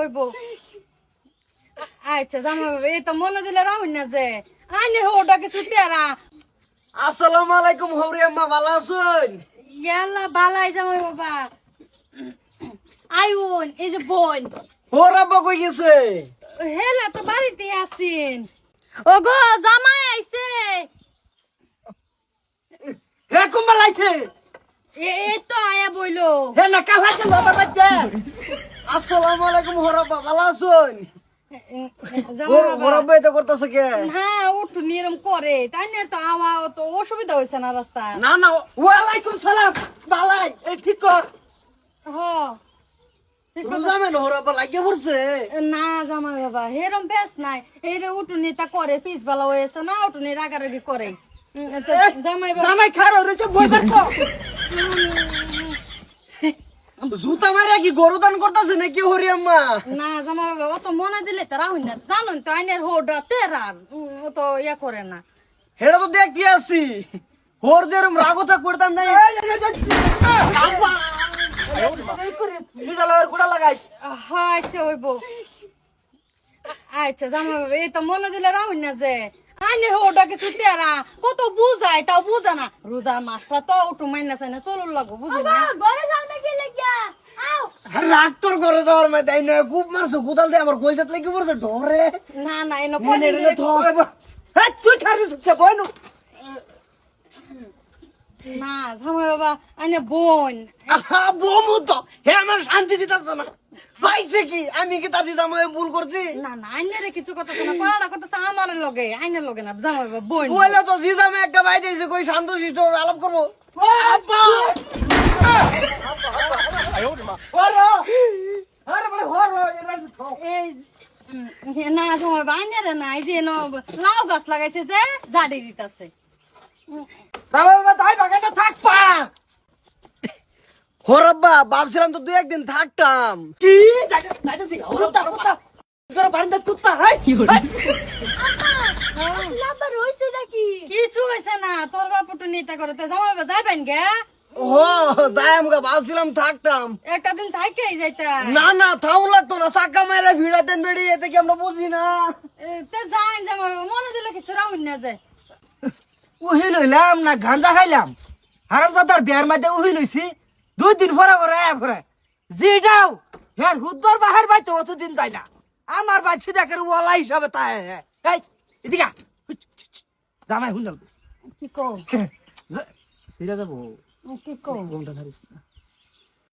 হইব। আচ্ছা জামাই বাবা এই তো মনে দিলে রাহুল না যে আইনের হোটা কিছু তেরা। আসসালামু আলাইকুম হরি আম্মা, ভালো আছেন? ইয়াল্লা বালাই জামাই বাবা। আইউন এই যে বোন ওর আব্বা কই গেছে? হেলা তো বাড়িতে আছেন। ও গো জামাই আইছে। হে কুম্বাল আইছে? এই তো আয়া বইলো। হে না কালা কে বাবা বাচ্চা। আসসালামু আলাইকুম হরি আব্বা, ভালো আছেন? জামাই ওর বাবা আব্বা এটা করতেছে কে? হ্যাঁ উঠু নিরম করে তাই না তো আওয়া তো অসুবিধা হয়েছে না রাস্তা। না না, ওয়ালাইকুম সালাম বালাই, এই ঠিক কর। হ ঠিক তুমি কথা। জানেন ওর আব্বা লাগিয়ে পড়ছে? না জামাই বাবা হেরম বেশ নাই এই রে উঠুনি তা করে পিস বেলা হয়েছে না উঠুনি রাগারাগি করে তো জামাই বাবা জামাই খারাপ রয়েছে, বই বের কর। জুতা মারিয়া কি গরু দান করতেছে নাকি হরি আম্মা? না জামাই বাবা অত মনে দিলে তারা হই না জানুন তো আইনের হোডা তেরা তো ইয়া করে না। হেটা তো দেখতে আসছি, ওর যেরম রাগ থাক পড়তাম না। কুড়া লাগাইস। আচ্ছা হইব। আচ্ছা জামাই বাবা এই তো মনে দিলে রাহুল না যে আইনের হোডা কিছু তেরা কত বুঝায় তাও বুঝা না রোজার মাসটা তো উঠু মাইনা চাই না চলুন লাগবো বুঝি না। ঘরে যাও নাকি লেগিয়া আও রাগ তোর করে যাওয়ার মধ্যে তাই না, খুব মারছো কোদাল দিয়ে আমার গোলজাত লেগে পড়ছে ডরে। না না এনো কদিন তুই খারিস বইনু। না জামাই বাবা আইনে বোন বমু তো হে আমার শান্তি দিতেছে না। পাইছে কি আমি কি তার জামাই ভুল করছি? না না আইনের কিছু কথা না করাটা কথা আমার লগে আইনের লগে না জামাই বাবা বোন বলে তো জি জামাই একটা ভাই দিয়েছে, কই শান্ত শিষ্ট আলাপ করবো। আব্বা হরো আরে বড় হরো এরা তো এই না জামাই বাবা আইনের না এই যে লাউ গাছ লাগাইছে যে ঝাড়ি দিতেছে। বাবা তাই বাগানটা থাকবা। হরব্বা ভাবছিলাম তো 2-1 দিন থাকতাম। কি যাইতেছি কুত্তা কুত্তা তোর বারান্দাত কুত্তা হাই কিছু হয়েছে না তোর বাপুটু নিতা করে জামাই বাবা যাবেন গে ও যাই আমগা ভাবছিলাম থাকতাম। একটা দিন থাকেই যাইতা না না থাও লাগতো না, চাক্কা মেরে ভিড়াতেন বেড়ি, এতে কি আমরা বুঝি না। তে যাই জামাই বাবা মনে দিলে কিছু রাহুল না যায়। উহি লইলাম না গাঞ্জা খাইলাম, হারাম দাদার বিয়ার মধ্যে উহি লইছি 2 দিন পরে পরে পরে জিটাও হ্যাঁ হুদ্দর বাহার বাইতে অতদিন যাই না আমার বাচ্চি দেখের ওয়ালা হিসাবে তাই এই এদিকে জামাই হুন কি কো সিরা যাবো কি কো কোনটা ধরিস না।